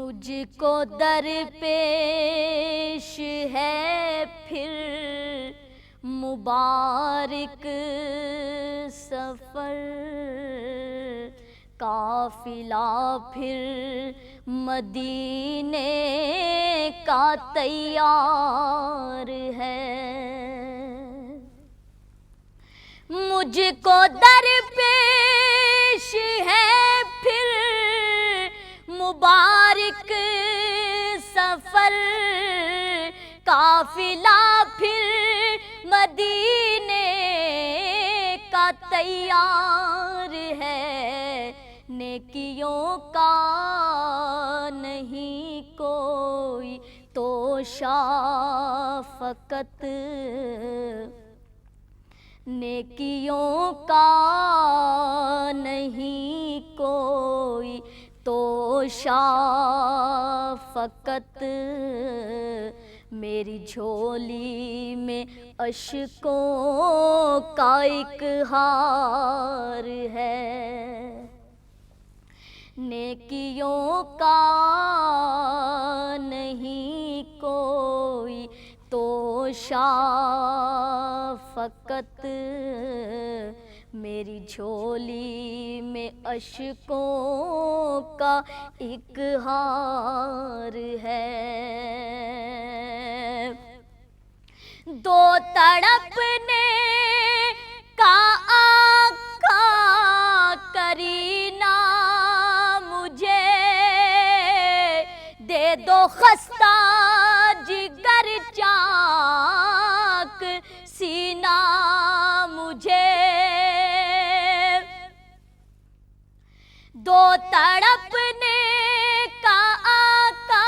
مجھ کو درپیش ہے پھر مبارک سفر، قافلہ پھر مدینے کا تیار ہے۔ مجھ کو درپیش ہے پھر مبارک سفر، قافلہ پھر مدینے کا تیار ہے۔ نیکیوں کا نہیں کوئی توشہ فقط، نیکیوں کا نہیں کوئی توشہ فقط، میری جھولی میں اشکوں کا ایک ہار ہے۔ نیکیوں کا نہیں کوئی توشہ فقط، میری جھولی میں اشکوں کا ایک ہار ہے۔ دو تڑپنے کا آقا کرینہ مجھے، دے دو خستہ جگر چاک سینہ مجھے۔ دو تڑپنے کا آقا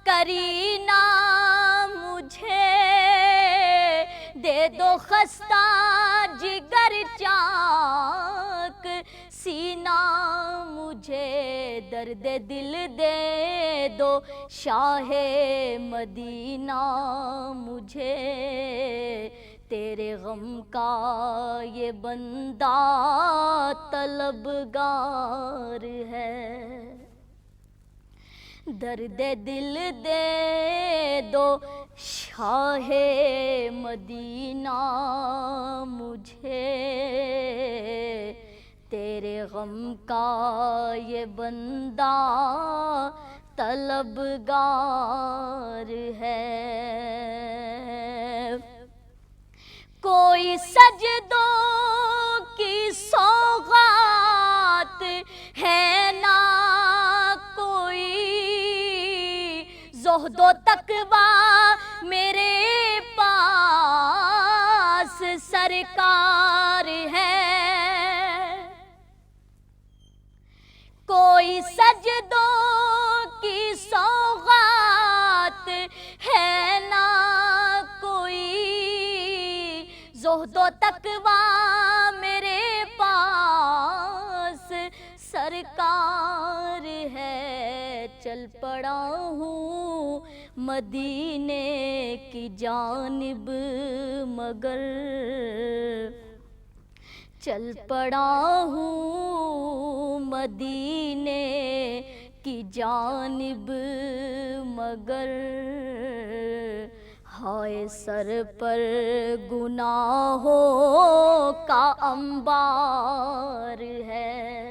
کرینہ مجھے، دے دو خستہ جگر چاک سینہ مجھے۔ درد دل دے دو شاہ مدینہ مجھے، تیرے غم کا یہ بندہ طلبگار ہے۔ درد دل دے دو شاہ مدینہ مجھے، تیرے غم کا یہ بندہ طلبگار ہے۔ کوئی سجدوں کی سوغات ہے نہ کوئی، زہد و تقویٰ میرے پاس سرکار ہے۔ کوئی سجدوں کی سوغات ہے نہ کوئی، زہد و تقویٰ میرے پاس سرکار ہے۔ چل پڑا ہوں مدینے کی جانب مگر، چل پڑا ہوں مدینے کی جانب مگر، ہائے سر پر گناہوں کا انبار ہے۔